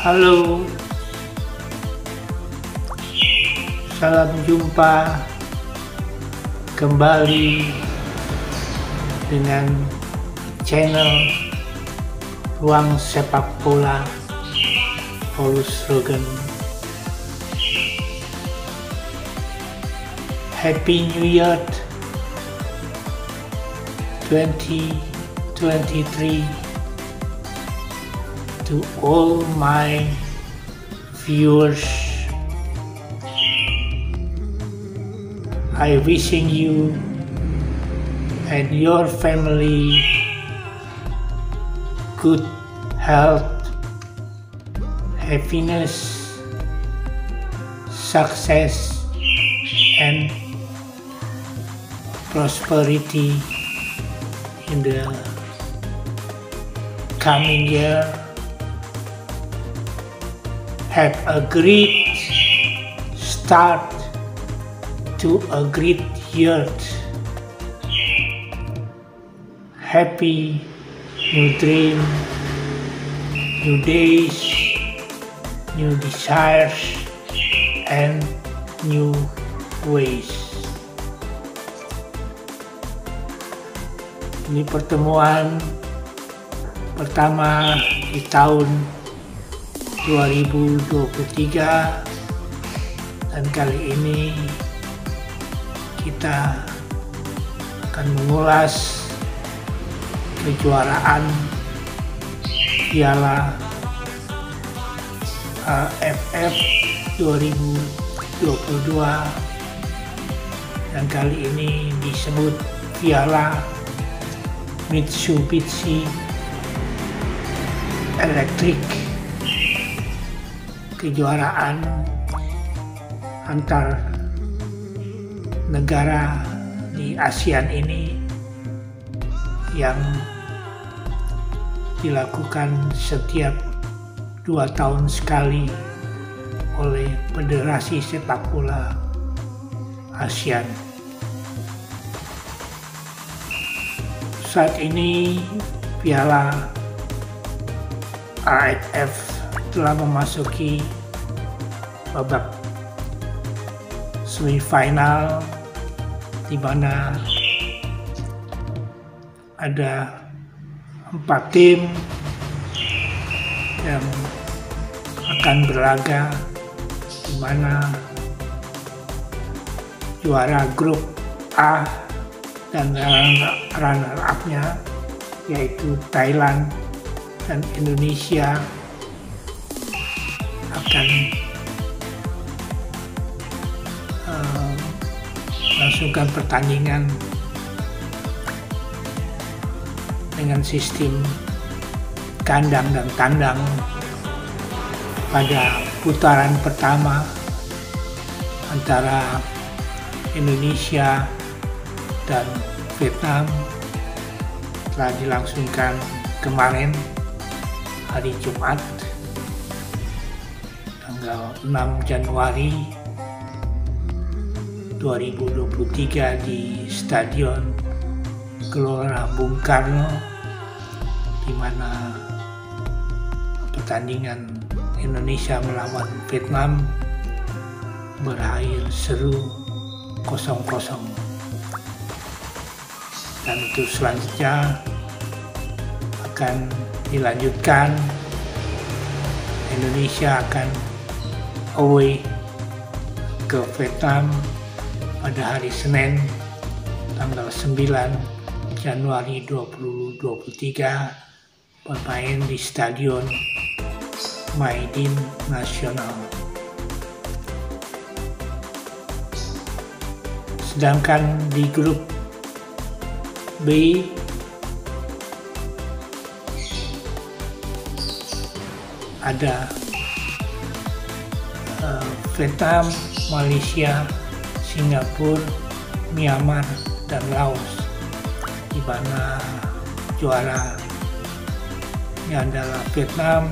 Halo, salam jumpa kembali dengan channel Ruang Sepak Bola Paulus Rogan. Happy New Year 2023 to all my viewers. I wishing you and your family good health, happiness, success, and prosperity in the coming year. Have a great start to a great year. Happy new dream, new days, new desires, and new ways. Ini pertemuan pertama di tahun 2023, dan kali ini kita akan mengulas kejuaraan Piala AFF 2022, dan kali ini disebut Piala Mitsubishi Electric, kejuaraan antar negara di ASEAN ini yang dilakukan setiap 2 tahun sekali oleh Federasi Sepak Bola ASEAN. Saat ini Piala AFF telah memasuki babak semifinal, di mana ada 4 tim yang akan berlaga, di mana juara grup A dan runner-up-nya yaitu Thailand dan Indonesia akan melangsungkan pertandingan dengan sistem kandang dan tandang pada putaran pertama antara Indonesia dan Vietnam telah dilangsungkan kemarin hari Jumat tanggal 6 Januari 2023 di Stadion Gelora Bung Karno, di mana pertandingan Indonesia melawan Vietnam berakhir seru 0-0. Dan itu selanjutnya akan dilanjutkan. Indonesia akan away ke Vietnam pada hari Senin tanggal 9 Januari 2023 bermain di Stadion Maidin Nasional. Sedangkan di grup B ada Vietnam, Malaysia, Singapura, Myanmar, dan Laos, di mana juaranya adalah Vietnam.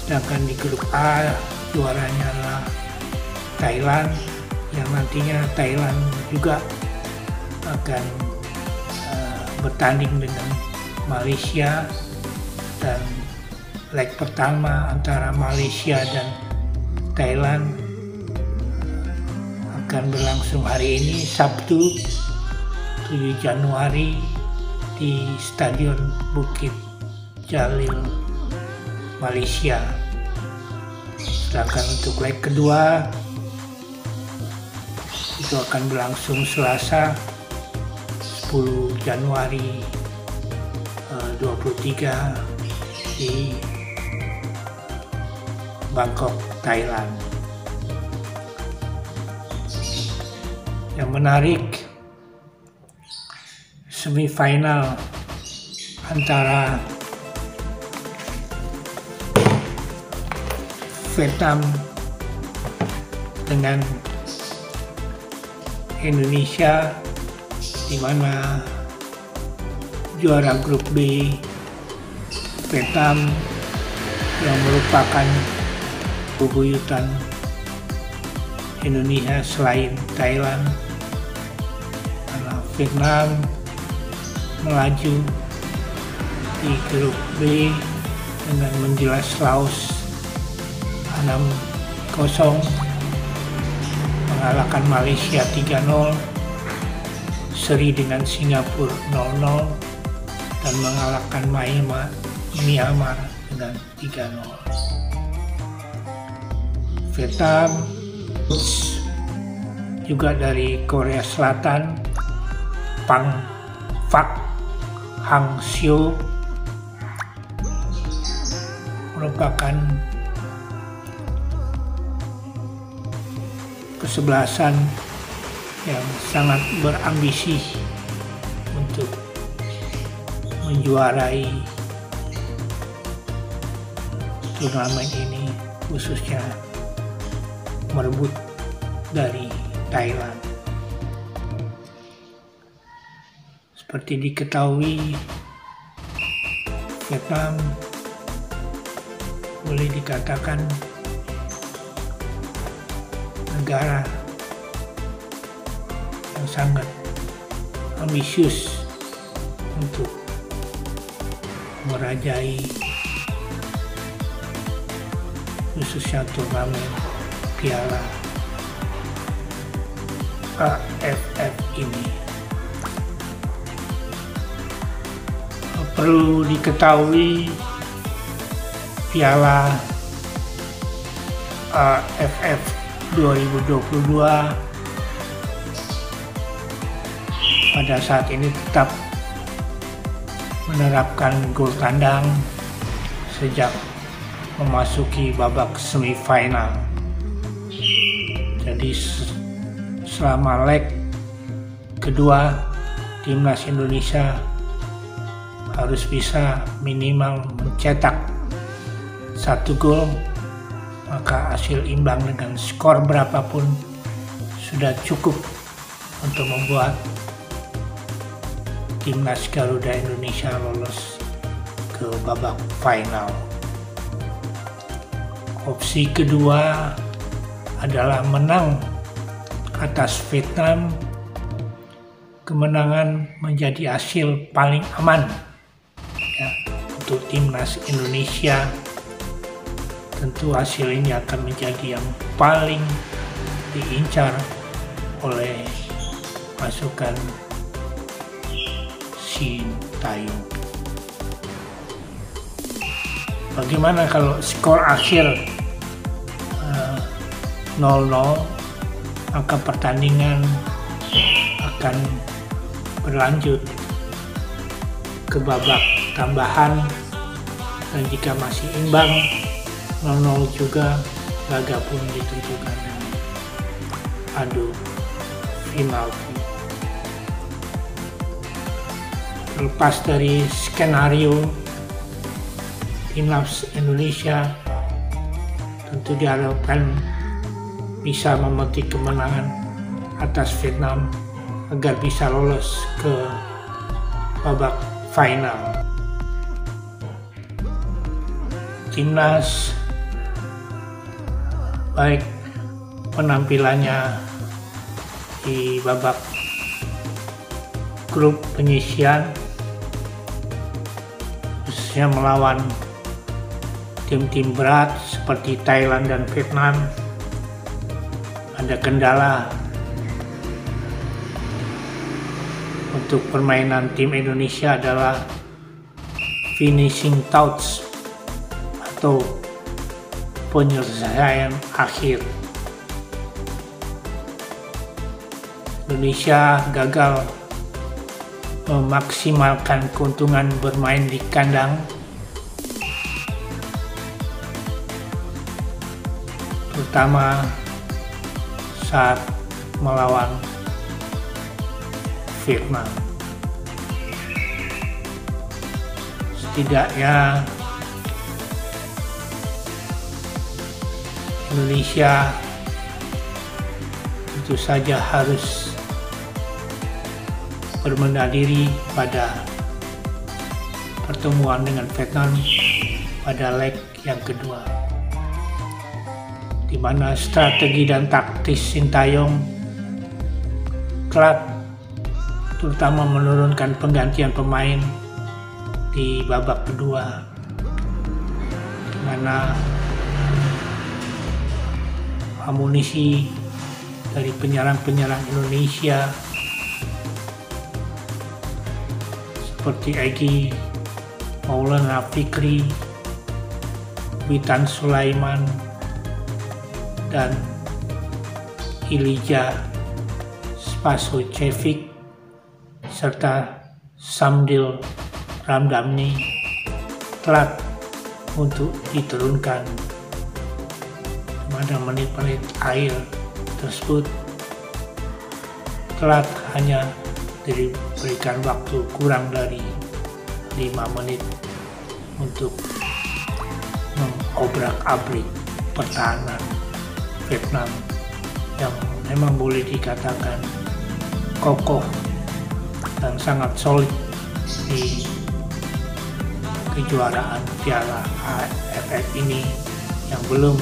Sedangkan di grup A juaranya adalah Thailand, yang nantinya Thailand juga akan bertanding dengan Malaysia dan leg pertama antara Malaysia dan Thailand akan berlangsung hari ini Sabtu 7 Januari di Stadion Bukit Jalil, Malaysia. Sedangkan untuk leg kedua itu akan berlangsung Selasa 10 Januari 23 di Bangkok, Thailand. Yang menarik, semifinal antara Vietnam dengan Indonesia, di mana juara grup B Vietnam yang merupakan bebuyutan Indonesia selain Thailand, karena Vietnam melaju di grup B dengan menjelas Laos 6-0, mengalahkan Malaysia 3-0, seri dengan Singapura 0-0, dan mengalahkan Myanmar dengan 3-0. Vietnam juga dari Korea Selatan, Phak Hang Seo, merupakan kesebelasan yang sangat berambisi untuk menjuarai turnamen ini, khususnya merebut dari Thailand. Seperti diketahui, Vietnam boleh dikatakan negara yang sangat ambisius untuk merajai khususnya turnamen Piala AFF ini. Perlu diketahui, Piala AFF 2022 pada saat ini tetap menerapkan gol tandang sejak memasuki babak semifinal. Jadi selama leg kedua, timnas Indonesia harus bisa minimal mencetak 1 gol, maka hasil imbang dengan skor berapapun sudah cukup untuk membuat timnas Garuda Indonesia lolos ke babak final. Opsi kedua adalah menang atas Vietnam. Kemenangan menjadi hasil paling aman ya, untuk timnas Indonesia. Tentu hasil ini akan menjadi yang paling diincar oleh pasukan Sintayong. Bagaimana kalau skor akhir 0-0, maka pertandingan akan berlanjut ke babak tambahan, dan jika masih imbang 0-0 juga, laga pun ditentukan adu penalti. Lepas dari skenario timnas Indonesia, tentu diharapkan bisa memetik kemenangan atas Vietnam agar bisa lolos ke babak final. Timnas baik penampilannya di babak grup penyisian khususnya melawan tim-tim berat seperti Thailand dan Vietnam, ada kendala untuk permainan tim Indonesia adalah finishing touch atau penyelesaian akhir. Indonesia gagal memaksimalkan keuntungan bermain di kandang, terutama saat melawan Vietnam. Setidaknya Indonesia tentu saja harus berbenah diri pada pertemuan dengan Vietnam pada leg yang kedua, di mana strategi dan taktis Sintayong telat, terutama menurunkan penggantian pemain di babak kedua, di mana amunisi dari penyerang-penyerang Indonesia seperti Egy Maulana Fikri, Witan Sulaiman, dan Ilija Spasojevic serta Samdil Ramdhani telat untuk diturunkan, pada menit-menit akhir tersebut telat hanya diberikan waktu kurang dari 5 menit untuk mengobrak-abrik pertahanan Vietnam yang memang boleh dikatakan kokoh dan sangat solid di kejuaraan Piala AFF ini yang belum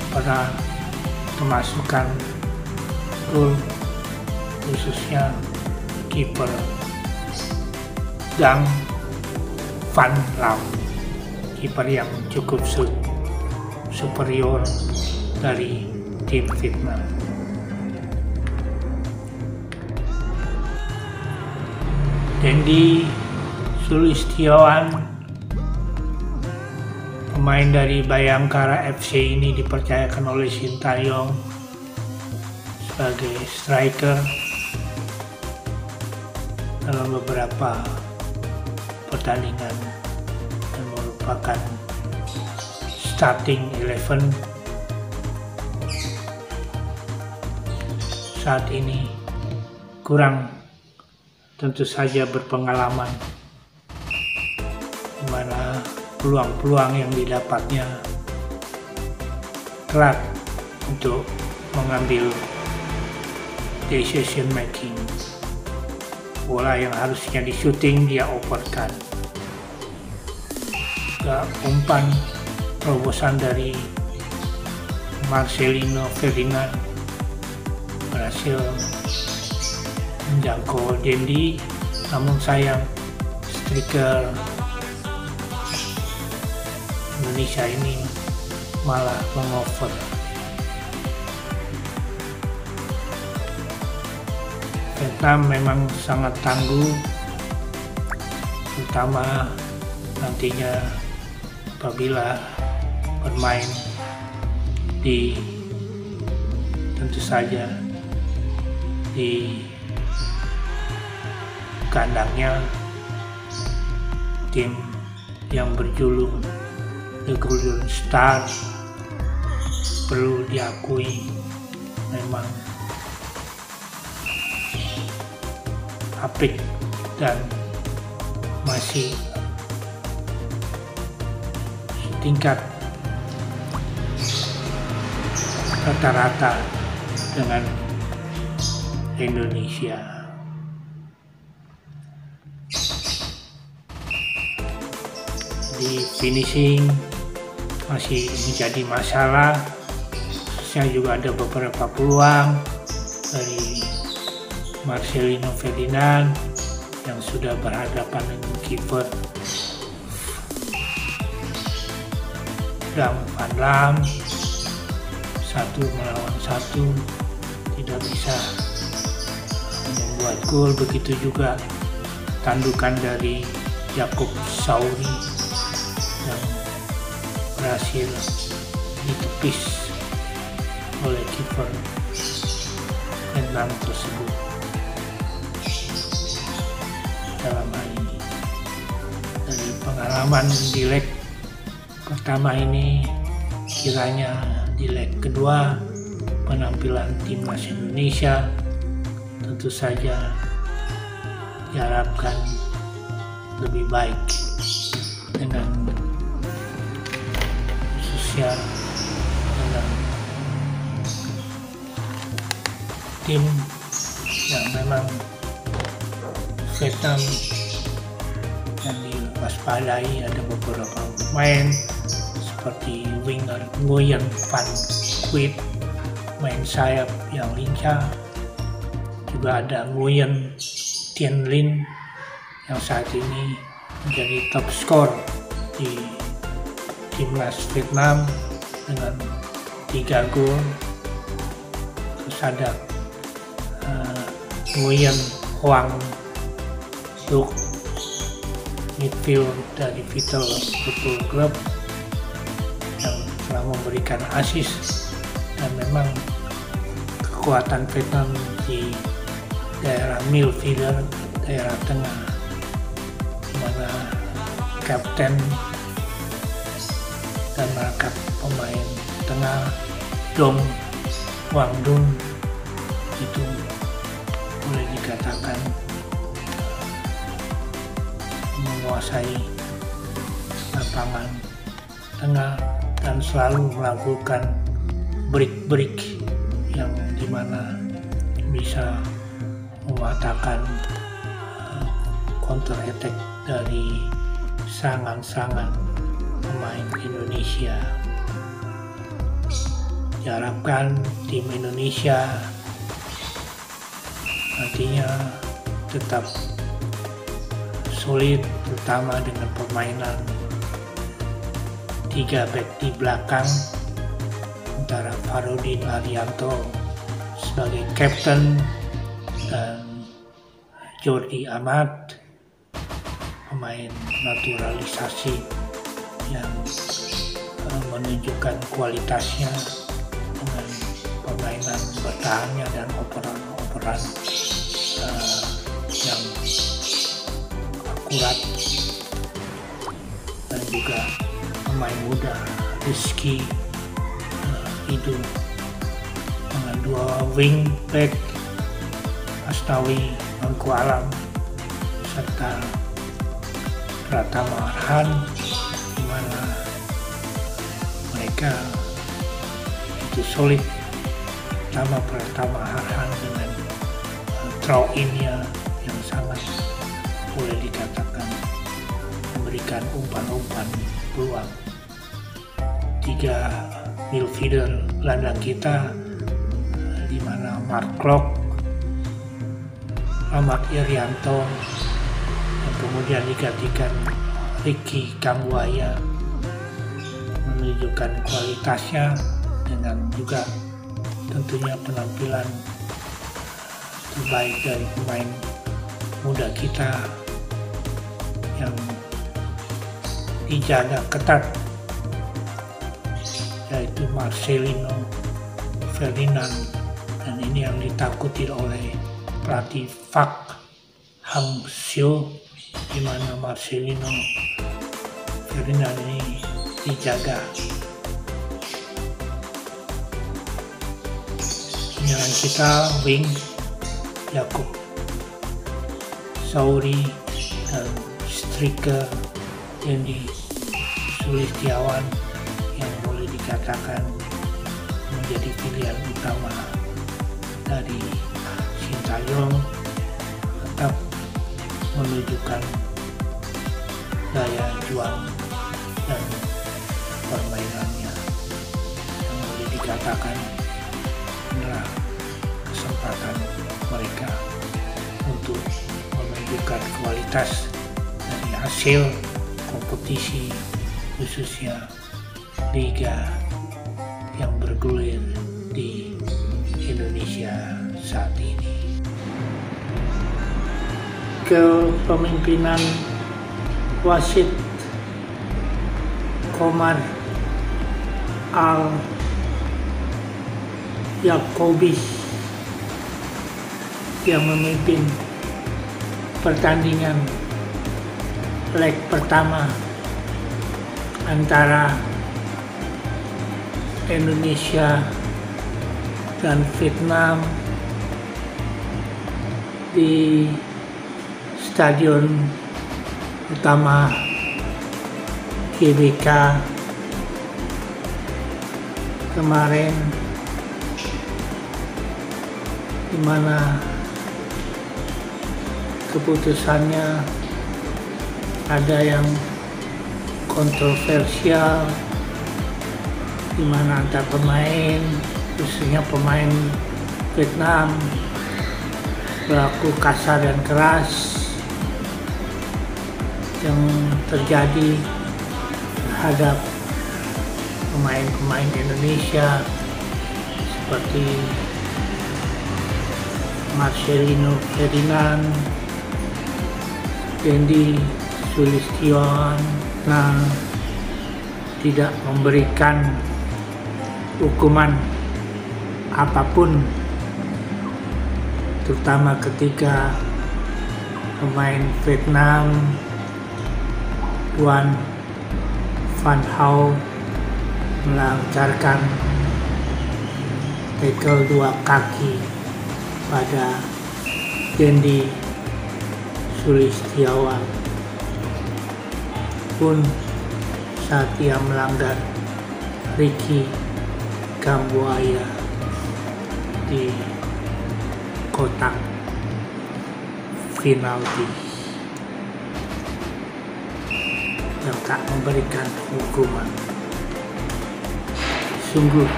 pernah memasukkan gol, khususnya kiper Dang Van Lam, kiper yang cukup superior dari tim Vietnam. Dendi Sulistiawan, pemain dari Bayangkara FC ini dipercayakan oleh Sintayong sebagai striker dalam beberapa pertandingan dan merupakan starting 11 saat ini. Kurang tentu saja berpengalaman, di mana peluang-peluang yang didapatnya telat untuk mengambil decision making. Bola yang harusnya di shooting dia operkan. Umpan terobosan dari Marcelino Ferdinand berhasil menjangkau Dendi, namun sayang striker Indonesia ini malah mengover. Vietnam memang sangat tangguh, terutama nantinya apabila bermain di tentu saja di kandangnya tim yang berjuluk The Golden Star. Perlu diakui memang apik dan masih tingkat rata-rata dengan Indonesia. Di finishing masih menjadi masalah. Saya juga ada beberapa peluang dari Marcelino Ferdinand yang sudah berhadapan dengan kiper Bram Van Lam 1 melawan 1 tidak bisa membuat gol. Begitu juga tandukan dari Jakub Sauri yang berhasil ditepis oleh kiper Vietnam tersebut. Dalam hal ini dari pengalaman di leg pertama ini, kiranya di leg kedua penampilan timnas Indonesia tentu saja diharapkan lebih baik, dengan khususnya dengan tim yang memang Vietnam yang diwaspadai. Ada beberapa pemain seperti winger Nguyen Van Quýt, main sayap yang lincah. Juga ada Nguyen Tien Linh yang saat ini menjadi top skor di timnas Vietnam dengan 3 gol. Terus ada Nguyen Hoang Duc, midfield dari Vital Football Club, yang telah memberikan assist. Dan memang kekuatan Vietnam di daerah midfielder, daerah tengah, di mana kapten dan markas pemain tengah Dong Quang Dun itu boleh dikatakan menguasai lapangan tengah dan selalu melakukan break yang dimana bisa mematahkan counter attack dari serangan-serangan pemain Indonesia. Diharapkan tim Indonesia nantinya tetap solid, terutama dengan permainan 3 back di belakang antara Farudin Arianto sebagai kapten dan Jordi Amat, pemain naturalisasi yang menunjukkan kualitasnya dengan permainan bertahannya dan operan yang akurat. Dan juga pemain muda Rizky Idul dengan 2 wing back Asnawi Mangku Alam serta Pratama Arhan, di mana mereka itu solid, terutama Pratama Arhan dengan throw-in-nya yang sangat boleh dikatakan memberikan umpan-umpan peluang. 3 midfielder gelandang kita, di mana Mark Klok, Ahmad Irianto, dan kemudian digantikan Ricky Kambuaya, menunjukkan kualitasnya dengan juga tentunya penampilan terbaik dari pemain muda kita yang dijaga ketat, yaitu Marcelino Ferdinand, dan ini yang ditakuti oleh pelatih Park Hang-seo, di mana Marcelino Ferdinand ini dijaga. Penyerang kita wing Jakub Sauri dan striker Dendi Sulistiawan yang boleh dikatakan menjadi pilihan utama dari Sintayong, tetap menunjukkan daya juang dan permainannya yang boleh dikatakan adalah kesempatan mereka untuk menunjukkan kualitas dari hasil kompetisi khususnya liga yang bergulir di Indonesia saat ini. Kepemimpinan wasit Komar Al-Yaqoubi yang memimpin pertandingan leg pertama antara Indonesia dan Vietnam di Stadion Utama GBK kemarin, di mana keputusannya ada yang kontroversial, di mana antar pemain, khususnya pemain Vietnam, berlaku kasar dan keras yang terjadi terhadap pemain-pemain Indonesia seperti Marcelino Ferdinand, Dendi Sulistion, tidak memberikan hukuman apapun, terutama ketika pemain Vietnam Duan Van Hau melancarkan tackle 2 kaki pada Dendi Sulistion pun saat ia melanggar Ricky Kambuaya di kotak penalti yang tak memberikan hukuman. Sungguh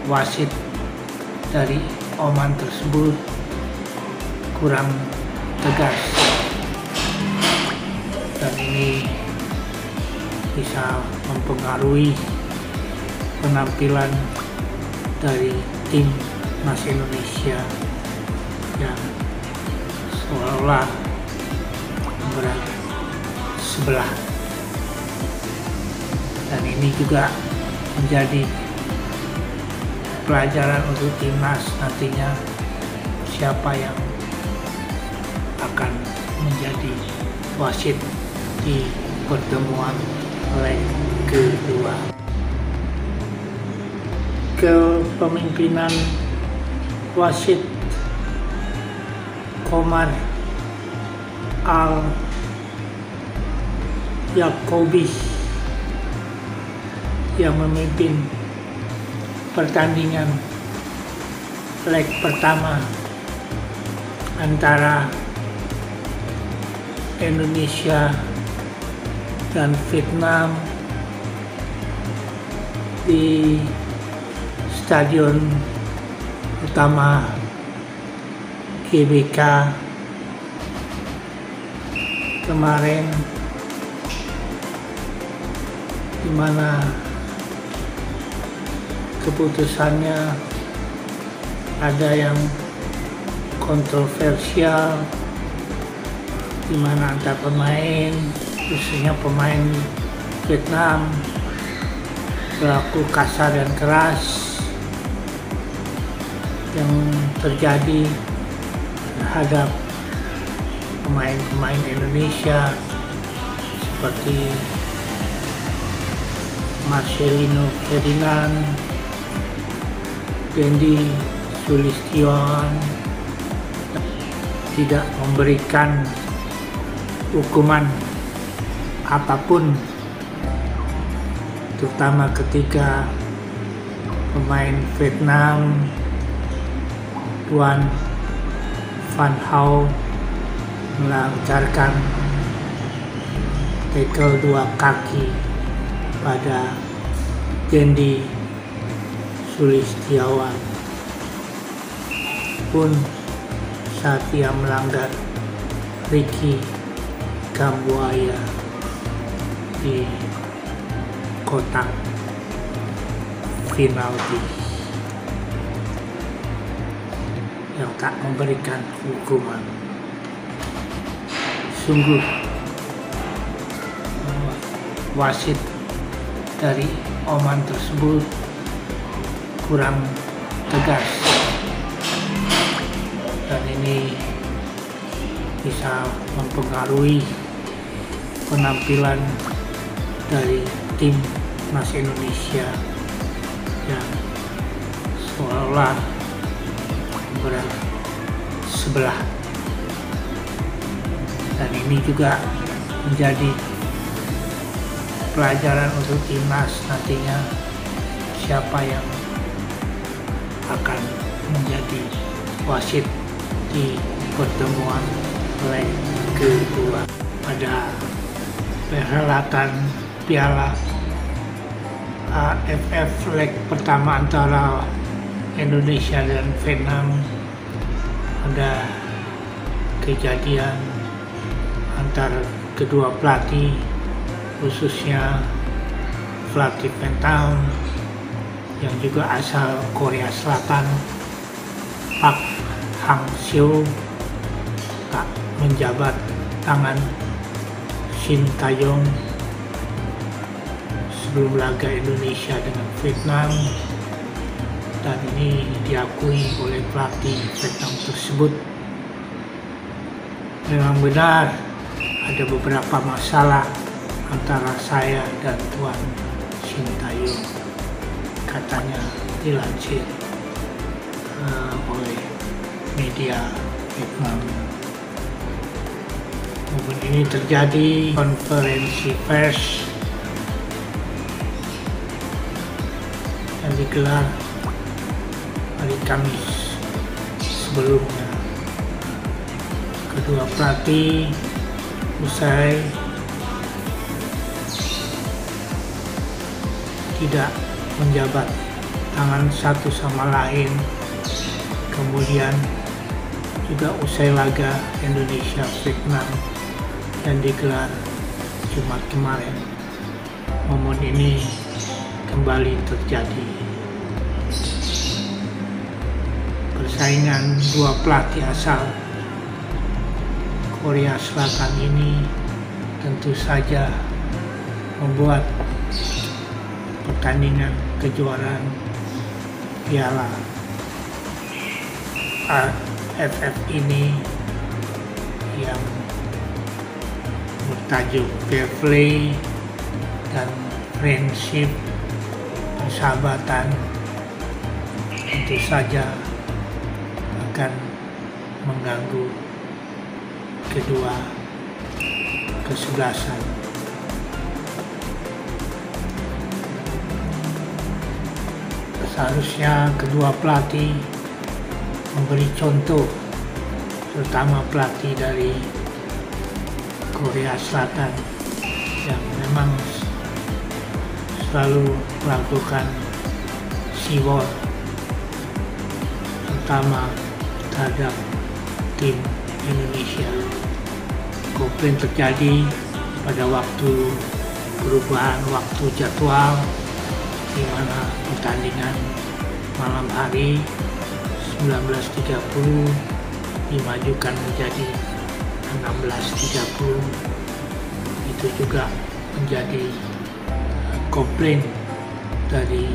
wasit dari Oman tersebut kurang tegas, dan ini bisa mempengaruhi penampilan dari tim Mas Indonesia yang seolah-olah berada sebelah. Dan ini juga menjadi pelajaran untuk timnas nantinya, siapa yang akan menjadi wasit di pertemuan leg kedua. Kepemimpinan wasit Komar Al-Yaqoubi yang memimpin pertandingan leg pertama antara Indonesia dan Vietnam di Stadion Utama GBK kemarin, di mana keputusannya ada yang kontroversial, di mana antar pemain, khususnya pemain Vietnam, berlaku kasar dan keras yang terjadi terhadap pemain-pemain Indonesia seperti Marcelino Ferdinand, Dendi Sulistion, tidak memberikan hukuman apapun, terutama ketika pemain Vietnam Duan Van Hau melancarkan tackle 2 kaki pada Dendi Sulistion pun saat ia melanggar Ricky Kambuaya di kotak penalti yang tak memberikan hukuman. Sungguh wasit dari Oman tersebut kurang tegas, dan ini bisa mempengaruhi penampilan dari tim Timnas Indonesia yang seolah-olah bersebelah, dan ini juga menjadi pelajaran untuk timnas nantinya, siapa yang akan menjadi wasit di pertemuan leg kedua pada perhelatan Piala AFF leg pertama antara Indonesia dan Vietnam. Ada kejadian antara kedua pelatih, khususnya pelatih Vietnam yang juga asal Korea Selatan, Park Hang-seo, tak menjabat tangan Shin Tae-yong sebelum laga Indonesia dengan Vietnam, dan ini diakui oleh pelatih Vietnam tersebut. Memang benar ada beberapa masalah antara saya dan Tuan Shin Tae-yong, katanya dilansir oleh media Vietnam. Momen ini terjadi konferensi pers yang digelar hari Kamis sebelumnya. Kedua pelatih usai tidak menjabat tangan satu sama lain, kemudian juga usai laga Indonesia Vietnam yang digelar Jumat kemarin, momen ini kembali terjadi. Persaingan dua pelatih asal Korea Selatan ini tentu saja membuat pertandingan kejuaraan Piala AFF ini yang bertajuk fair play dan friendship, persahabatan, tentu saja akan mengganggu kedua kesebelasan. Seharusnya kedua pelatih memberi contoh, terutama pelatih dari Korea Selatan yang memang selalu melakukan seaward, terutama terhadap tim Indonesia. Komplain terjadi pada waktu perubahan waktu jadwal, di mana pertandingan malam hari 19.30 dimajukan menjadi 16.30. Itu juga menjadi komplain dari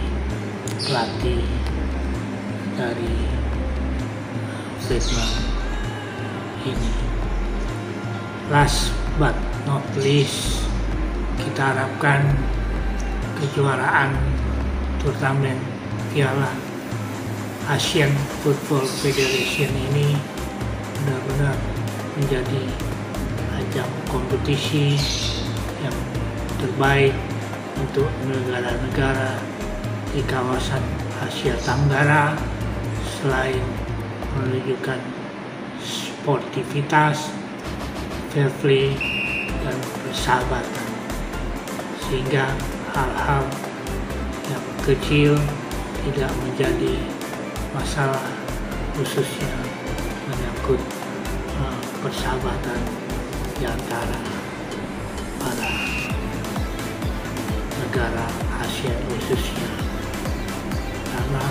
pelatih dari Vietnam ini. Last but not least, kita harapkan kejuaraan turnamen Piala Asian Football Federation ini benar-benar menjadi ajang kompetisi yang terbaik untuk negara-negara di kawasan Asia Tenggara, selain menunjukkan sportivitas, fair play, dan persahabatan, sehingga hal-hal yang kecil tidak menjadi masalah, khususnya menyangkut persahabatan di antara para negara Asia khususnya. Karena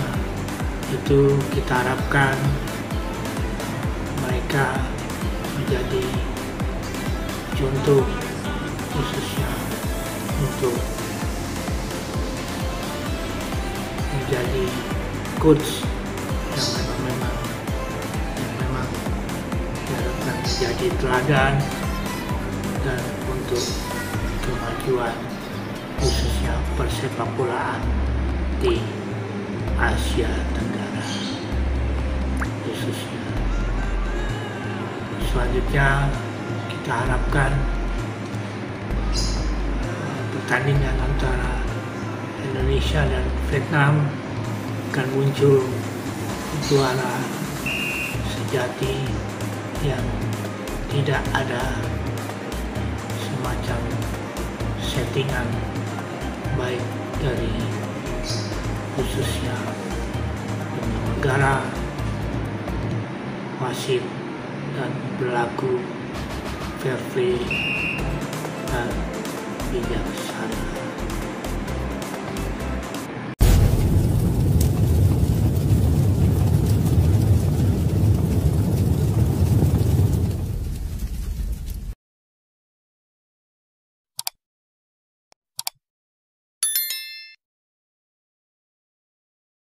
itu kita harapkan mereka menjadi contoh khususnya untuk menjadi coach yang memang diharapkan menjadi teladan dan untuk kemajuan khususnya persepak bolaan di Asia Tenggara khususnya. Selanjutnya kita harapkan pertandingan antara Indonesia dan Vietnam akan muncul juara sejati yang tidak ada semacam settingan baik dari khususnya penyelenggara, wasit, dan berlaku fair play dan bijaksana.